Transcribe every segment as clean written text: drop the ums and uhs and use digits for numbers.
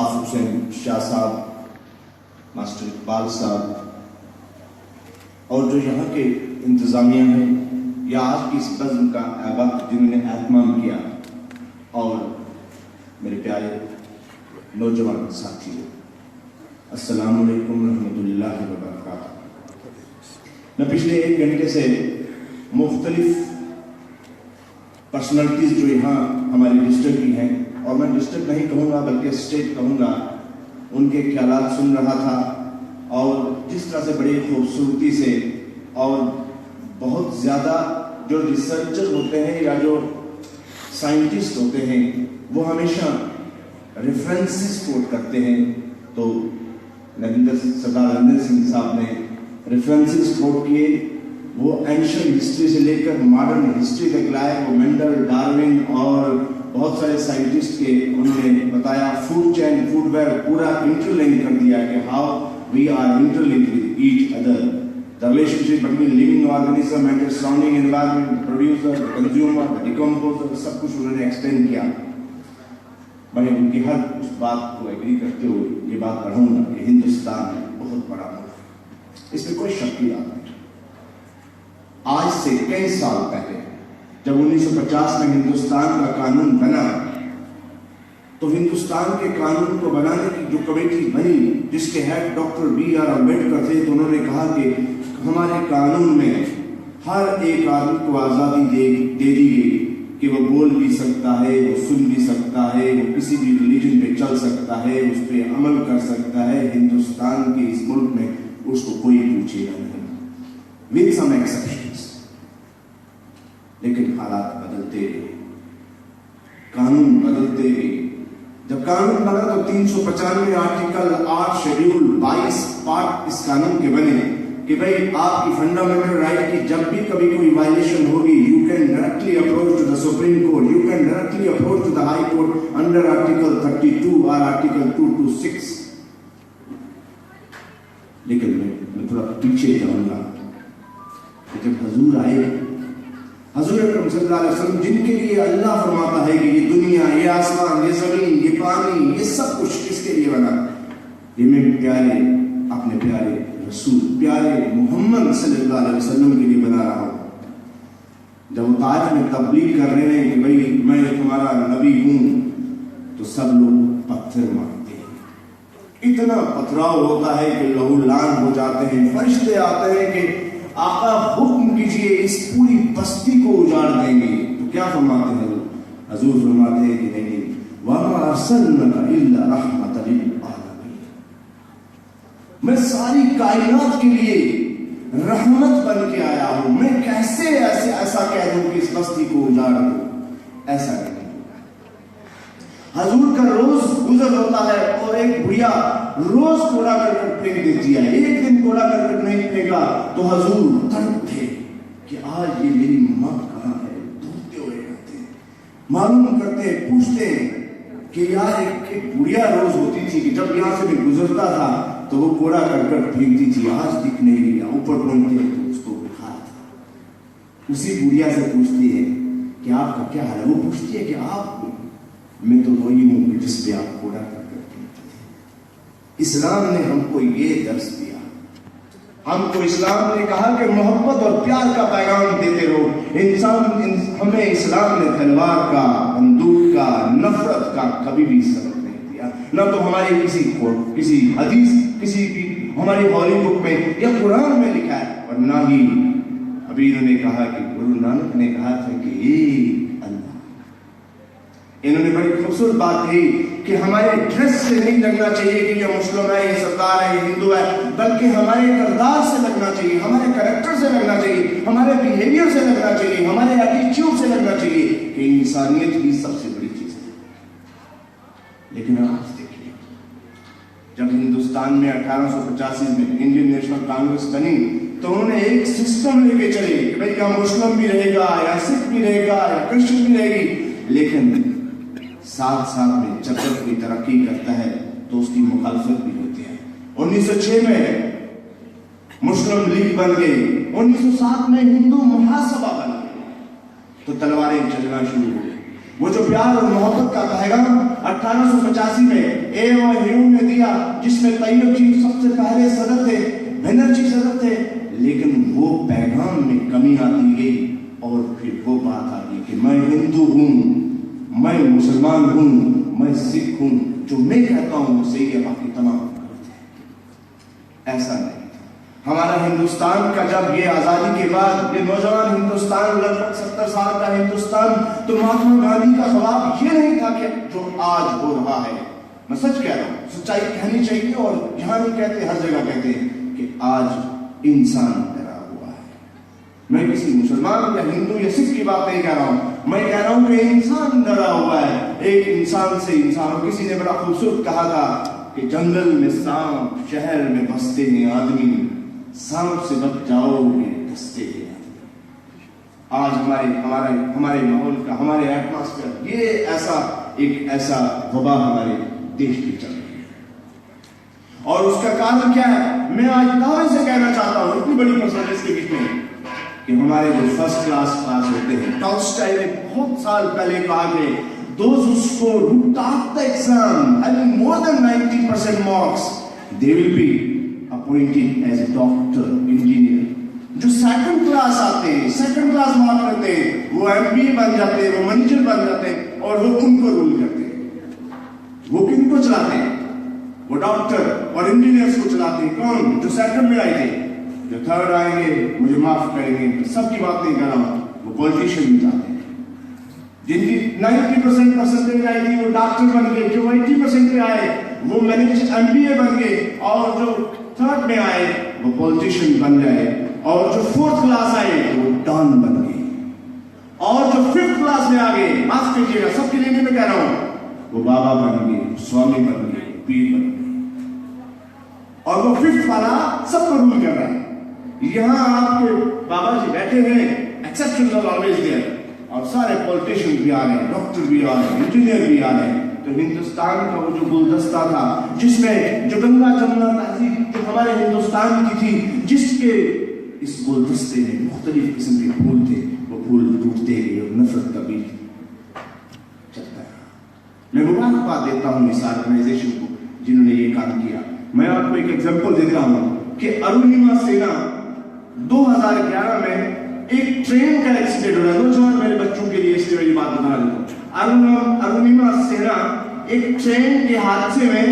الطاف حسین شاہ صاحب، ماسٹر اقبال صاحب اور جو یہاں کے انتظامیہ ہیں یا آج کی اس بزم کا وقت جنہوں نے اہتمام کیا، اور میرے پیارے نوجوان ساتھیوں، السلام علیکم ورحمۃ اللہ وبرکاتہ۔ میں پچھلے 1 گھنٹے سے مختلف پرسنالٹیز جو یہاں ہماری ڈسٹرکٹ کی ہیں، اور میں ڈسٹرکٹ نہیں کہوں گا بلکہ اسٹیٹ کہوں گا، ان کے خیالات سن رہا تھا، اور جس طرح سے بڑی خوبصورتی سے اور بہت زیادہ جو ریسرچر ہوتے ہیں یا جو سائنٹسٹ ہوتے ہیں وہ ہمیشہ ریفرنسز کوٹ کرتے ہیں، تو سردار نریندر سنگھ صاحب نے ریفرنسز کوٹ کیے، وہ اینشنٹ ہسٹری سے لے کر ماڈرن ہسٹری تک لائے، وہ مینڈل، ڈاروین اور بہت سارے سائنٹسٹ کے انہوں نے بتایا، فوڈ چین، فوڈ ویب پورا انٹر لنک کر دیا کہ how we are interlink with each other, the relationship between living organism and its surrounding environment, the producer, the consumer, the decomposer، سب کچھ انہوں نے ایکسپلین کیا۔ میں ان کی ہر اس بات کو ایگری کرتے ہوئے یہ بات پڑھوں گا کہ ہندوستان بہت بڑا ملک ہے، اس میں کوئی شک کی بات نہیں۔ آج سے کئی سال پہلے جب 1950 میں ہندوستان کا قانون بنا، تو ہندوستان کے قانون کو بنانے کی جو کمیٹی بنی جس کے head doctor B R Ambedkar تھے، تو انہوں نے کہا کہ ہمارے قانون میں ہر ایک آدمی کو آزادی دے دی گئی کہ وہ بول بھی سکتا ہے، وہ سن بھی سکتا ہے، وہ کسی بھی ریلیجن پہ چل سکتا ہے، اس پہ عمل کر سکتا ہے، ہندوستان کے اس ملک میں اس کو کوئی پوچھے گا نہیں، with some exceptions۔ لیکن حالات بدلتے گئے، قانون بدلتے گئے۔ جب قانون بنا تو 395 آرٹیکل 8 شیڈیول 22 پارٹ اس قانون کے بنے کہ بھئی آپ کی فنڈامنٹل رائٹ کی جب بھی کبھی کوئی وائلیشن ہوگی، you can directly approach to the supreme court, you can directly approach to the high court under article 32 اور آرٹیکل 226۔ لیکن میں تھوڑا پیچھے جاؤں گا کہ جب حضور آئے، حضور اکرم صلی اللہ علیہ وسلم جن کے لیے اللہ فرماتا ہے کہ یہ دنیا، یہ آسمان، یہ زمین، یہ پانی، یہ سب کچھ کس کے لیے بنا، یہ میں پیارے اپنے پیارے رسول پیارے محمد صلی اللہ علیہ وسلم کے لیے بنا رہا ہوں۔ جب وہ طائف میں تبلیغ کر رہے ہیں کہ بھئی میں تمہارا نبی ہوں، تو سب لوگ پتھر مارتے ہیں، اتنا پتھراؤ ہوتا ہے کہ لہو لعن ہو جاتے ہیں، فرشتے آتے ہیں کہ آقا حکم کیجئے اس پوری بستی کو اجاڑ دیں گے، تو کیا فرماتے ہیں حضور فرماتے ہیں کہ نہیں، وَمَا أَرْسَلْنَاكَ إِلَّا رَحْمَةً لِلْعَالَمِينَ، میں ساری کائنات کے لیے رحمت بن کے آیا ہوں، میں کیسے ایسا کہہ دوں کہ اس بستی کو اجاڑ دوں، ایسا نہیں۔ حضور کا روز گزر ہوتا ہے اور ایک بڑھیا روز کوڑا کرکٹ پھینک دیتی ہے، ایک دن کوڑا کرکٹ نہیں پھینکا تو حضور تڑپ تھے کہ آج یہ میری ماں کہاں ہے، ڈھونڈتے ہوئے رہتے ہیں، معلوم کرتے ہیں، پوچھتے ہیں کہ یار ایک بڑھیا روز ہوتی تھی کہ جب یہاں سے میں گزرتا تھا تو وہ کوڑا کرکٹ پھینکتی تھی، آج دکھ نہیں رہی، اوپر پہنچتے تو اس کو بخار تھا۔ اسی بڑھیا سے پوچھتی ہے کہ آپ کا کیا حال ہے، وہ پوچھتی ہے کہ آپ، میں تو وہی ہوں جس پہ آپ کوڑا کرکٹ پھینکتے تھے۔ اسلام نے ہم کو یہ درس دیا، ہم کو اسلام نے کہا کہ محبت اور پیار کا پیغام دیتے رہو۔ ہمیں اسلام نے تلوار کا، بندوق کا، نفرت کا کبھی بھی سبق نہیں دیا، نہ تو ہماری کسی حدیث، کسی بھی ہماری ہولی بک میں یا قرآن میں لکھا ہے، اور نہ ہی ابھی انہوں نے کہا کہ گرو نانک نے کہا تھا کہ انہوں نے بڑی خوبصورت بات کہی کہ ہمارے ڈریس سے نہیں لگنا چاہیے کہ یہ مسلم ہے، یہ سردار ہے، یہ ہندو ہے، بلکہ ہمارے کردار سے لگنا چاہیے، ہمارے کریکٹر سے لگنا چاہیے، ہمارے بیہیویئر سے لگنا چاہیے، ہمارے ایٹیچیوڈ سے لگنا چاہیے کہ انسانیت ہی سب سے بڑی چیز ہے۔ لیکن آج دیکھیے، جب ہندوستان میں 1885 میں انڈین نیشنل کانگریس بنی تو انہوں نے ایک سسٹم لے کے چلے کہ بھئی یہاں مسلم بھی رہے گا، یا سکھ بھی رہے گا، یا کرسچن بھی رہے گی، لیکن ساتھ ساتھ میں جب جب کوئی ترقی کرتا ہے تو اس کی مخالفت بھی ہوتی ہے۔ 1906 میں مسلم لیگ بن گئی، 1907 میں ہندو مہاسبھا بن گئی، تو تلواریں چلنا شروع ہو گئی۔ وہ جو پیار اور محبت کا پیغام 1885 میں اے او ہیون نے دیا، جس میں طیب جی سب سے پہلے صدر تھے، بنرجی صدر تھے، لیکن وہ پیغام میں کمی آتی گئی اور پھر وہ بات آ گئی کہ میں ہندو ہوں، میں مسلمان ہوں، میں سکھ ہوں، جو میں کہتا ہوں وہ صحیح ہے، باقی تمام ایسا نہیں۔ ہمارا ہندوستان کا جب یہ آزادی کے بعد یہ نوجوان ہندوستان، لگ بھگ 70 سال کا ہندوستان، تو مہاتما گاندھی کا خواب یہ نہیں تھا کہ جو آج ہو رہا ہے، میں سچ کہہ رہا ہوں، سچائی کہنی چاہیے، اور یہاں نہیں کہتے، ہر جگہ کہتے ہیں کہ آج انسان ڈرا ہوا ہے۔ میں کسی مسلمان یا ہندو یا سکھ کی بات نہیں کہہ رہا ہوں، میں کہہ رہا ہوں کہ انسان ڈرا ہوا ہے، ایک انسان سے انسان۔ کسی نے بڑا خوبصورت کہا تھا کہ جنگل میں سانپ، شہر میں بستے ہیں آدمی، سانپ سے بچ جاؤ گے دستے ہیں۔ آج ہمارے ماحول کا، ہمارے ایٹماسفیئر، یہ ایسا وبا ہمارے دیش کی چل رہی ہے، اور اس کا کارن کیا ہے؟ میں آج دعوے سے کہنا چاہتا ہوں اتنی بڑی پرسنٹیج کے بیچ میں کہ ہمارے جو فرسٹ کلاس پاس ہوتے ہیں، ٹالسٹائی نے بہت سال پہلے کہا کہ those who score, who top the exam having more than 90% marks, they will be appointed as a doctor, engineer. جو سیکنڈ کلاس آتے ہیں، سیکنڈ کلاس مارک کرتے ہیں، وہ ایم بی اے بن جاتے ہیں، وہ منیجر بن جاتے ہیں، اور وہ ان کو رول کرتے ہیں۔ وہ کن کو چلاتے ہیں؟ وہ ڈاکٹر اور انجینئرس کو چلاتے ہیں۔ کون؟ جو سیکنڈ میں آئے تھے۔ جو تھرڈ آئیں گے مجھے معاف کریں گے، سب کی بات نہیں کر رہا ہوں، وہ پولیٹیشین میں جاتے ہیں۔ جن کی 90% پرسنٹیج آئی تھی وہ ڈاکٹر بن گئے، جو 80% پہ آئے وہ مینیجر ایم بی اے بن گئے، اور جو تھرڈ میں آئے وہ پولیٹیشین بن گئے، اور جو فورتھ کلاس آئے وہ ڈان بن گئے، اور جو ففتھ کلاس میں آ گئے، معاف کیجیے گا سب کے لیے میں کہہ رہا ہوں، وہ بابا بن گئے، سوامی بن گئے، پیر بن گئے، اور وہ ففتھ والا سب کو رول کر رہا ہے۔ یہاں آپ کے بابا جی بیٹھے ہیں، ایکسیپشنز آر آلویز دیئر، اور سارے پولیٹیشین بھی آ رہے ہیں، ڈاکٹر بھی آ رہے ہیں، انجینئر بھی آ رہے ہیں۔ تو ہندوستان کا وہ جو گلدستہ تھا، جس میں جو گنگا جمنا تہذیب جو ہمارے ہندوستان کی تھی، جس کے اس گلدستے میں مختلف قسم کے پھول تھے، وہ پھول ٹوٹتے گئے اور نفرت کا بیج چلتا ہے۔ میں مبارکباد دیتا ہوں اس آرگنائزیشن کو جنہوں نے یہ کام کیا۔ میں آپ کو ایک ایگزامپل دے رہا ہوں کہ ارونیما سینا 2011 میں ایک ٹرین کا ایکسیڈنٹ ہو رہا ہے۔ نوجوان میرے بچوں کے لیے اس لیے میں یہ بات بتا دیتا ہوں۔ ارونیما سینا ایک ٹرین کے حادثے میں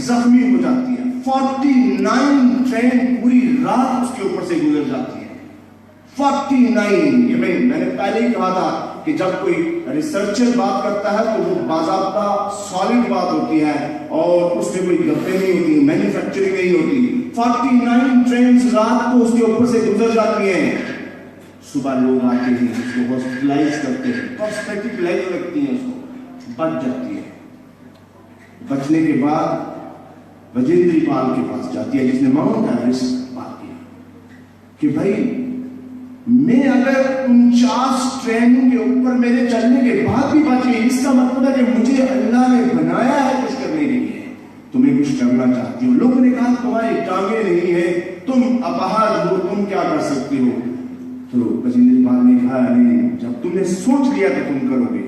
زخمی ہو جاتی ہے۔ 49 ٹرین پوری رات اس کے اوپر سے گزر جاتی ہے۔ 49، یہ میں نے پہلے ہی کہا تھا کہ جب کوئی ریسرچر بات کرتا ہے تو وہ باضابطہ سالڈ بات ہوتی ہے، اور اس میں کوئی گپے نہیں ہوتی، مینوفیکچرنگ نہیں ہوتی۔ 49 ٹرینز رات کو اس کے اوپر سے گزر جاتی ہیں۔ صبح لوگ آتے ہیں، اس کو ہاسپٹلائز کرتے ہیں، کاسمیٹک لائٹ لگتی ہیں، اس کو بچ جاتی ہے۔ بچنے کے بعد وجیندری پال کے پاس جاتی ہے، جس نے ماؤنٹ ایوریسٹ پار کیا، کہ بھائی میں اگر 49 ٹرینوں کے اوپر میرے چلنے کے بعد بھی بچ گئی، اس کا مطلب ہے کہ مجھے اللہ نے بنایا ہے کچھ کرنے کے لیے، تمہیں کچھ کرنا چاہتی ہو۔ لوگوں نے کہا تمہاری ٹانگیں نہیں ہیں، تم اپاہج ہو، تم کیا کر سکتی ہو؟ تو وجیندری پال نے کہا نہیں، جب تم نے سوچ لیا تو تم کرو گے۔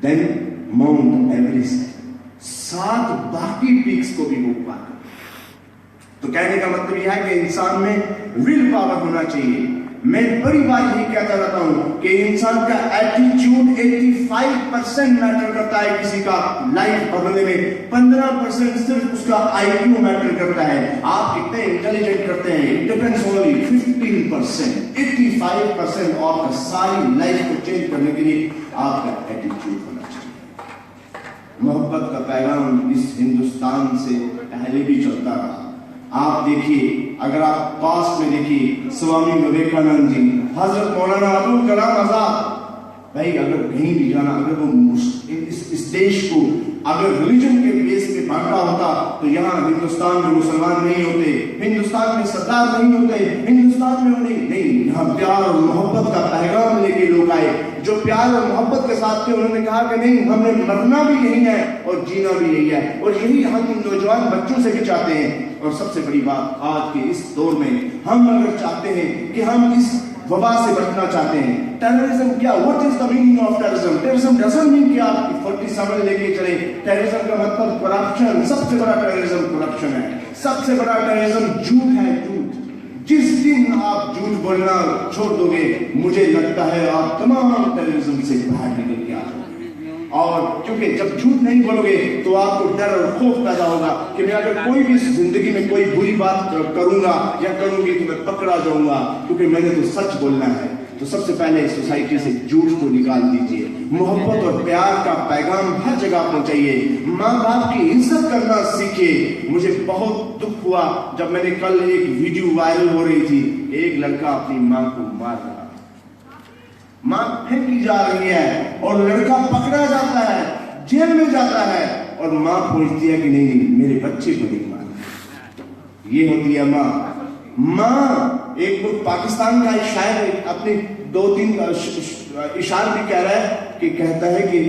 دین ماؤنٹ ایوریسٹ 7 باقی پیکس کو بھی وہ پار کر۔ تو کہنے کا مطلب یہ ہے کہ انسان میں ول پاور ہونا چاہیے۔ میں بڑی بار یہی کہتا رہتا ہوں کہ انسان کا ایٹیٹیوڈ 85% میٹر کرتا ہے کسی کا لائف بدلنے میں، 15% صرف اس کا آئی کیو میٹر کرتا ہے۔ آپ کتنے انٹیلیجنٹ کرتے ہیں، اٹ ڈیپینڈز اونلی 15%۔ 85% آپ کا ساری لائف کو چینج کرنے کے لیے آپ کا ایٹیٹیوڈ ہونا چاہیے۔ محبت کا پیغام اس ہندوستان سے پہلے بھی چلتا رہا۔ آپ دیکھیے، اگر آپ پاسٹ میں دیکھیے، سوامی وویکانند جی، حضرت مولانا ابوالکلام آزاد، بھائی اگر کہیں بھی جانا، اگر وہ اس دیش کو اگر ریلیجن کے بیس پہ بانٹا ہوتا تو یہاں ہندوستان میں مسلمان نہیں ہوتے، ہندوستان میں سردار نہیں ہوتے، ہندوستان میں نہیں، یہاں پیار اور محبت کا پیغام لے کے لوگ آئے، جو پیار اور محبت کے ساتھ تھے۔ انہوں نے کہا کہ نہیں، ہم نے مرنا بھی یہی ہے اور جینا بھی یہی ہے، اور یہی ہم ان نوجوان بچوں سے بھی چاہتے ہیں۔ اور سب سے بڑی بات، آج کے اس دور میں ہم اگر چاہتے ہیں کہ ہم اس वबा से बचना चाहते हैं। टेररिज्म क्या, what is the meaning of terrorism? Terrorism doesn't mean कि आप 47 लेके चले। टेररिज्म का मतलब करप्शन, सबसे बड़ा टेररिज्म करप्शन है, सबसे बड़ा टेररिज्म झूठ है, झूठ। जिस दिन आप झूठ बोलना छोड़ दोगे, मुझे लगता है आप तमाम टेररिज्म से बाहर निकल के आ जाओगे। और क्योंकि जब झूठ नहीं बोलोगे तो आपको डर और खौफ पैदा होगा कि मैं अगर कोई भी जिंदगी में कोई बुरी बात करूंगा या करूंगी तो मैं पकड़ा जाऊंगा, क्योंकि मैंने तो सच बोलना है। तो सबसे पहले सोसाइटी से झूठ को निकाल दीजिए, मोहब्बत और प्यार का पैगाम हर जगह पहुंचाइए, माँ बाप की इज्जत करना सीखिए। मुझे बहुत दुख हुआ जब मैंने कल एक वीडियो वायरल हो रही थी, एक लड़का अपनी माँ को मार रहा, मां फेंकी जा रही है और लड़का पकड़ा जाता है, जेल में जाता है, और मां पूछती है कि नहीं मेरे बच्चे को नहीं मारना। ये होती है मां। मां एक पाकिस्तान का एक शायर अपने 2-3 इशार भी कह रहा है कि कहता है कि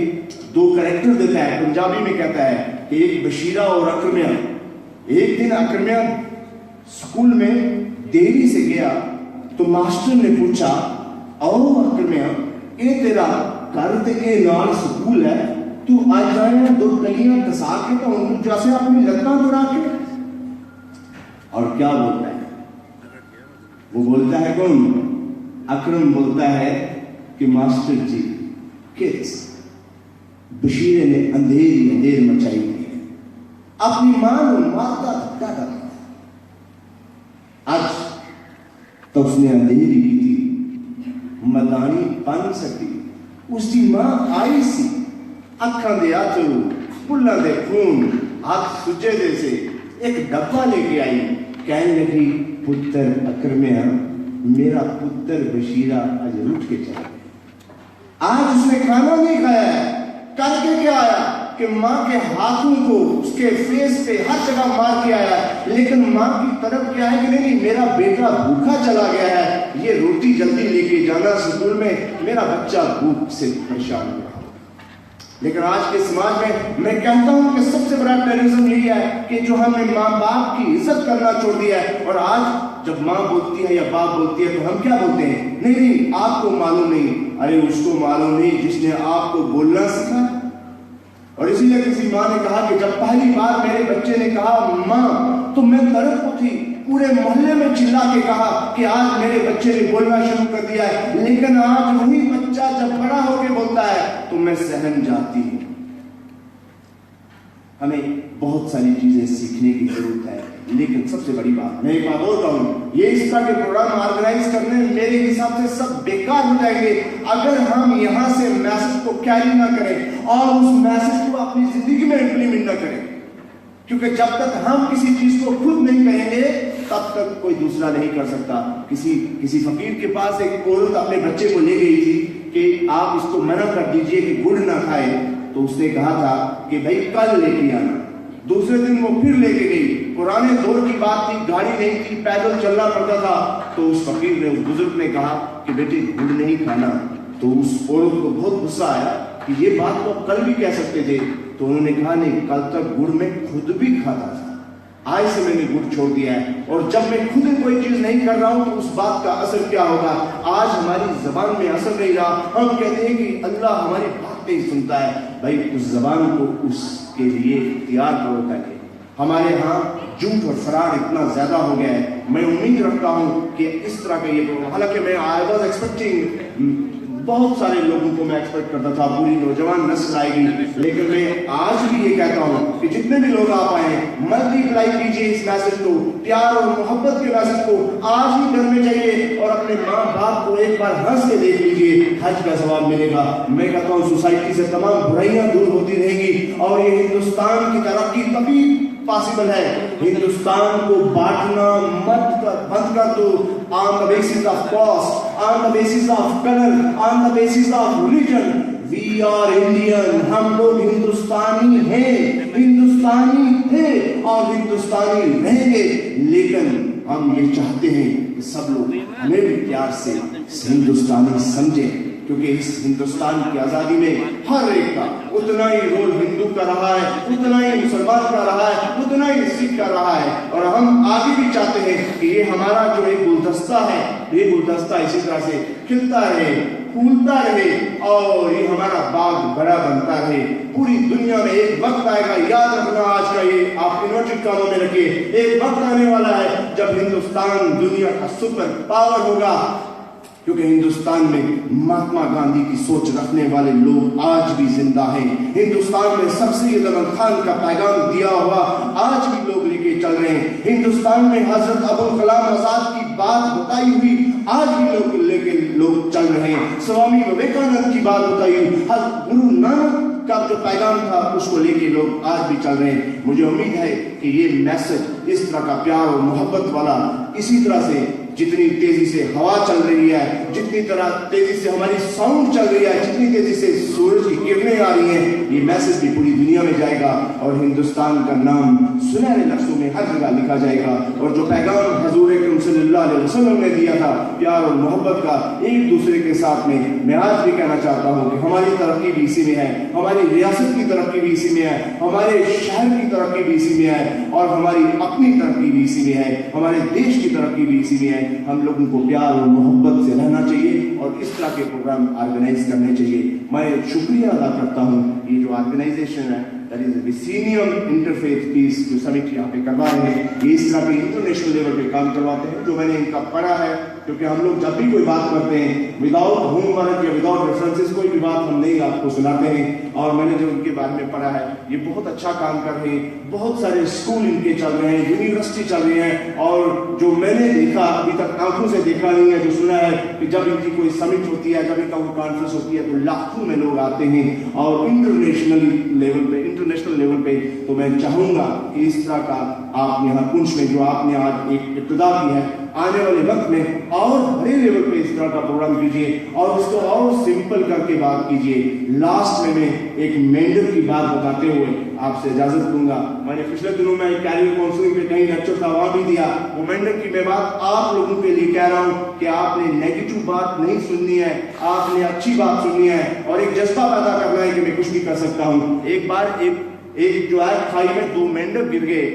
2 कैरेक्टर देता है, पंजाबी में कहता है कि एक बशीरा और अकरमिया। एक दिन अकरमिया स्कूल में देरी से गया तो मास्टर ने पूछा, और अकरमिया ये तेरा घर ते के नाल स्कूल है, तू आज जाए 2 कलियां कसा के तो उनको जैसे अपनी लत्तां दुरा के। और क्या बोलता है वो? बोलता है कौन? अकरम बोलता है कि मास्टर जी किड्स, बशीरे ने अंधेर मचाई है, अपनी मां को मारता धक्का डाला। आज तो उसने अंधेरी की थी, मदानी बन सकी, उसकी मां आई सी, अखा दे आंसू, फुल्लां दे खून, हाथ सुजे दे से एक डब्बा लेके आई, कहने लगी पुत्र अकरमिया, मेरा पुत्र बशीरा आज उठ के चला गया। आज उसने खाना नहीं खाया है, करके क्या आया कि मां के हाथों को उसके फेस पे हर जगह मार के आया, लेकिन मां की तरफ क्या है कि नहीं मेरा बेटा भूखा चला गया है, ये रोटी जल्दी लेके जाना स्कूल में, मेरा बच्चा भूख से परेशान हुआ। लेकिन आज के समाज में मैं कहता हूं कि सबसे बड़ा टेररिज्म यही है कि जो हमने माँ बाप की इज्जत करना छोड़ दिया है। और आज जब माँ बोलती है या बाप बोलती है तो हम क्या बोलते हैं? नहीं आपको मालूम नहीं। अरे उसको मालूम नहीं जिसने आपको बोलना सिखाया। और इसीलिए किसी माँ ने कहा कि जब पहली बार मेरे बच्चे ने कहा माँ, तो मैं तड़प उठी, पूरे मोहल्ले में चिल्ला के कहा कि आज मेरे बच्चे ने बोलना शुरू कर दिया है। लेकिन आज वही बच्चा जब बड़ा होकर बोलता है तो मैं सहम जाती हूं। हमें बहुत सारी चीजें सीखने की जरूरत है, लेकिन सबसे बड़ी बात मैं एक बात बोलता हूं, ये इस तरह के प्रोग्राम ऑर्गेनाइज करने मेरे हिसाब से सब बेकार हो जाएंगे अगर हम यहां से मैसेज को कैरी ना करें और उस मैसेज को अपनी जिंदगी में इंप्लीमेंट ना करें। क्योंकि जब तक हम किसी चीज को खुद नहीं कहेंगे तब तक कोई दूसरा नहीं कर सकता। किसी फकीर के पास एक औरत अपने बच्चे को ले गई थी कि आप इसको मना कर दीजिए कि गुड़ ना खाए, तो उसने कहा था कि भाई कल लेके आना। दूसरे दिन वो फिर लेके गई। पुराने दौर की बात थी, गाड़ी नहीं थी, पैदल चलना पड़ता था। तो उस फकीर ने, उस बुजुर्ग ने कहा कि बेटे गुड़ नहीं खाना। तो उस औरत को बहुत गुस्सा आया कि ये बात तो कल भी कह सकते थे। तो उन्होंने कहा नहीं, कल तक गुड़ मैं खुद भी खाता था, आज से मैंने गुड़ छोड़ दिया है। और जब मैं खुद कोई चीज नहीं कर रहा हूं तो उस बात का असर क्या होगा? आज हमारी जबान में असर नहीं रहा। हम कहते हैं कि अल्लाह हमारी बात नहीं सुनता है। भाई उस जबान को उसके लिए तैयार करो ताकि हमारे यहाँ झूठ और फराड इतना ज्यादा हो गया है। मैं उम्मीद रखता हूँ कि इस तरह का ये प्रोग्राम, हालांकि मैं आई वाज एक्सपेक्टिंग बहुत सारे लोगों को मैं एक्सपेक्ट करता था पूरी नौजवान नस्ल आएगी, लेकिन मैं आज भी ये कहता हूँ कि जितने भी लोग आप आए मल्टीप्लाई कीजिए इस मैसेज को, प्यार और मोहब्बत के मैसेज को आज ही घर में जाइए और अपने माँ बाप को एक बार हंस के देख लीजिए, हज का सवाब मिलेगा। मैं कहता हूँ सोसाइटी से तमाम बुराइयां दूर होती रहेंगी और ये हिंदुस्तान की तरक्की तभी पॉसिबल है। हिंदुस्तान को बांटना बंद कर दो on the basis of caste, on the basis of color, on the basis of religion. We are Indian. हम लोग हिंदुस्तानी हैं, हिंदुस्तानी थे और हिंदुस्तानी रहेंगे। लेकिन हम ये चाहते हैं कि सब लोग हमें भी प्यार से हिंदुस्तानी समझें, क्योंकि इस हिंदुस्तान की आजादी में हर एक का उतना ही रोल हिंदू का रहा है, उतना ही मुसलमान का रहा है, उतना ही सिख का रहा है। और हम आगे भी चाहते हैं कि ये हमारा जो एक गुलदस्ता है, ये गुलदस्ता इसी तरह से खिलता रहे, फूलता रहे और ये हमारा बाग बड़ा बनता रहे पूरी दुनिया में। एक वक्त आएगा, याद रखना, आज का ये आप इन्वर्टेड कामों में रखिए, एक वक्त आने वाला है जब हिंदुस्तान दुनिया का सुपर पावर होगा, क्योंकि हिंदुस्तान में महात्मा गांधी की सोच रखने वाले लोग आज भी जिंदा हैं। हिंदुस्तान में सबसे सैयद खान का पैगाम दिया हुआ आज भी लोग लेके चल रहे हैं। हिंदुस्तान में हजरत अबुल कलाम आजाद की बात बताई हुई आज भी लोग लेके लोग चल रहे हैं। स्वामी विवेकानंद की बात बताई हुई, गुरु नानक का जो पैगाम था उसको लेके लोग आज भी चल रहे हैं। मुझे उम्मीद है कि ये मैसेज, इस तरह का प्यार और मोहब्बत वाला, इसी तरह से जितनी तेजी से हवा चल रही है, जितनी तरह तेजी से हमारी साउंड चल रही है, जितनी तेजी से सूरज की किरणें आ रही हैं, ये मैसेज भी पूरी दुनिया में जाएगा और हिंदुस्तान का नाम सुनहरे लफ्जों में हर जगह लिखा जाएगा। और जो पैगाम हजूर अकरम सल्लल्लाहु अलैहि वसल्लम ने दिया था प्यार और मोहब्बत का एक दूसरे के साथ में, मैं आज भी कहना चाहता हूँ कि हमारी तरक्की भी इसी में है, हमारी रियासत की तरक्की भी इसी में है, हमारे शहर की तरक्की भी इसी में है और हमारी अपनी तरक्की भी इसी में है, हमारे देश की तरक्की भी इसी में है। हम लोगों को प्यार और मोहब्बत से रहना चाहिए और इस तरह के प्रोग्राम ऑर्गेनाइज करने चाहिए। मैं शुक्रिया अदा करता हूँ ये जो ऑर्गेनाइजेशन है, दैट इज विसीनियम इंटरफेथ पीस जो समिट यहाँ पे करवा रहे हैं, ये इस तरह के इंटरनेशनल लेवल पे काम करवाते हैं जो मैंने इनका पढ़ा है। क्योंकि हम लोग जब भी कोई बात करते हैं विदाउट होमवर्क या विदाउट रेफरेंसेस कोई भी बात हम नहीं आपको सुनाते हैं। और मैंने जो इनके बारे में पढ़ा है ये बहुत अच्छा काम कर रहे हैं, बहुत सारे स्कूल इनके चल रहे हैं, यूनिवर्सिटी चल रही है। और जो मैंने देखा अभी तक आंखों से देखा नहीं है, जो सुना है कि जब इनकी कोई समिट होती है, जब इनका कोई कॉन्फ्रेंस होती है तो लाखों में लोग आते हैं और इंटरनेशनल लेवल पे। तो मैं चाहूंगा कि इस तरह का आप यहाँ पुंछ में जो आपने आज एक इब्तिदा की है, आने वाले वक्त में और बड़े लेवल पे इस तरह का प्रोग्राम कीजिए और उसको और सिंपल करके बात कीजिए। लास्ट में मैं एक मेंडर की बात बताते हुए आपसे इजाजत दूंगा। मैंने पिछले दिनों में कैरियर काउंसलिंग पे कहीं लेक्चर था, वहां भी दिया। वो मेंडर की मैं बात आप लोगों के लिए कह रहा हूं कि आपने नेगेटिव बात नहीं सुननी है, आपने अच्छी बात सुननी है और एक जज्बा पैदा करना है कि मैं कुछ भी कर सकता हूं। एक बार एक जो है खाई में दो मेंढक गिर गए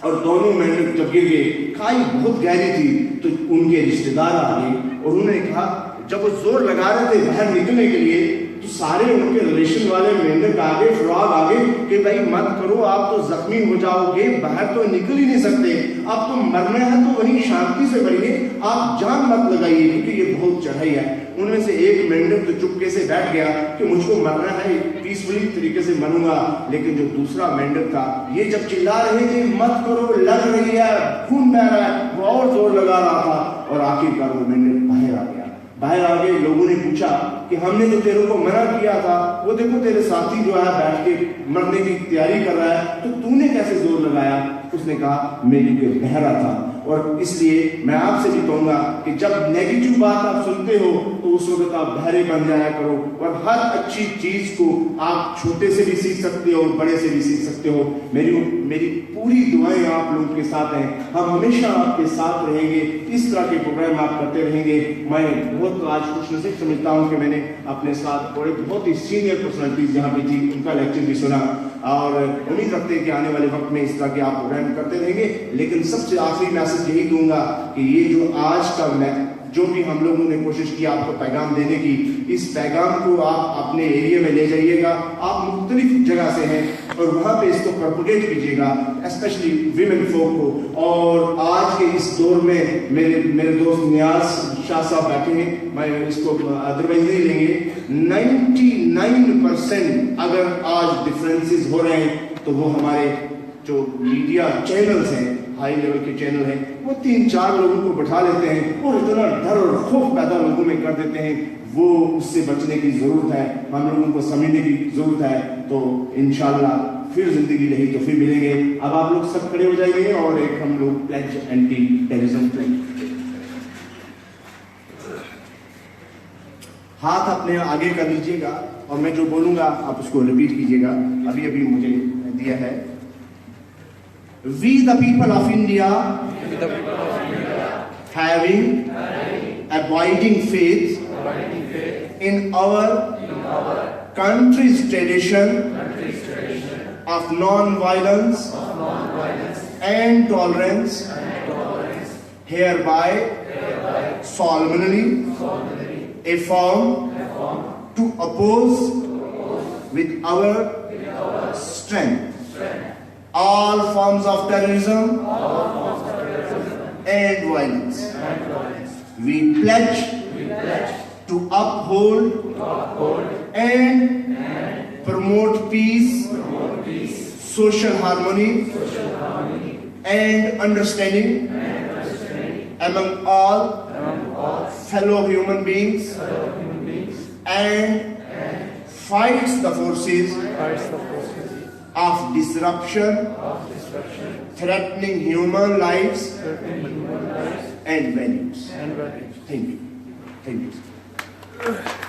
और दोनों मेंढक जब गिर गए, खाई बहुत गहरी थी, तो उनके रिश्तेदार आ गए और उन्होंने कहा, जब वो जोर लगा रहे थे बाहर निकलने के लिए तो सारे उनके रिलेशन वाले मेंढक आगे, फ्रॉग आगे कि भाई मत करो, आप तो जख्मी हो जाओगे, बाहर तो निकल ही नहीं सकते, अब तो मरना है तो वहीं शांति से मरिए, आप जान मत लगाइए क्योंकि ये बहुत चढ़ाई है। उनमें से एक मेंढक तो चुपके से बैठ गया कि मुझको मरना है, पीसफुली तरीके से मरूंगा। लेकिन जो दूसरा मेंढक था, ये जब चिल्ला रहे थे मत करो, लग रही है, खून बह रहा है, वो और जोर लगा रहा था और आखिरकार वो मेंढक बाहर आ गया। बाहर आ गए, लोगों ने पूछा कि हमने तो तेरे को मना किया था, वो देखो तेरे साथी जो है बैठ के मरने की तैयारी कर रहा है, तो तूने कैसे जोर लगाया? उसने कहा मैं क्योंकि बहरा था। और इसलिए मैं आपसे भी कहूंगा कि जब नेगेटिव बात आप सुनते हो तो उस वक्त आप बहरे बन जाया करो और हर अच्छी चीज को आप छोटे से भी सीख सकते हो, बड़े से भी सीख सकते हो। मेरी पूरी दुआएं आप लोगों के साथ हैं, हम हमेशा आपके साथ रहेंगे, इस तरह के प्रोग्राम आप करते रहेंगे। मैं बहुत आज खुशनसीब समझता हूँ कि मैंने अपने साथ थोड़े बहुत ही सीनियर पर्सनालिटीज यहाँ पे थी, उनका लेक्चर भी सुना और उम्मीद रखते हैं कि आने वाले वक्त में इस तरह के आप प्रोग्राम करते रहेंगे। लेकिन सबसे आखिरी मैसेज यही दूंगा कि ये जो आज का जो भी हम लोगों ने कोशिश की आपको पैगाम देने की, इस पैगाम को आप अपने एरिया में ले जाइएगा। आप मुख्तलिफ जगह से हैं और वहाँ पे इसको प्रोपोगेट कीजिएगा, स्पेशली विमेन फोक को। और आज के इस दौर में मेरे दोस्त नियाज शाह साहब बैठे हैं, मैं इसको अदरवाइज नहीं लेंगे। 99% अगर आज डिफरेंसेस हो रहे हैं तो वो हमारे जो मीडिया चैनल्स हैं, हाई लेवल के चैनल हैं, वो 3-4 लोगों को बैठा लेते हैं और इतना डर और खौफ पैदा लोगों में कर देते हैं। वो उससे बचने की जरूरत है, हम लोगों को समझने की जरूरत है। तो इंशाल्लाह फिर जिंदगी रही तो फिर मिलेंगे। अब आप लोग सब खड़े हो जाएंगे और एक हम लोग प्लेज एंटी टेररिज्म प्लेज, हाथ अपने आगे कर लीजिएगा और मैं जो बोलूंगा आप उसको रिपीट कीजिएगा। अभी मुझे दिया है, We the people of India, having abiding faith in our country's tradition of non-violence and tolerance, hereby solemnly affirm to oppose with our strength all forms of terrorism and violence. We pledge to uphold and promote peace, social harmony and understanding among all fellow human beings, and fights the forces of disruption threatening human lives and values. Thank you. Thank you.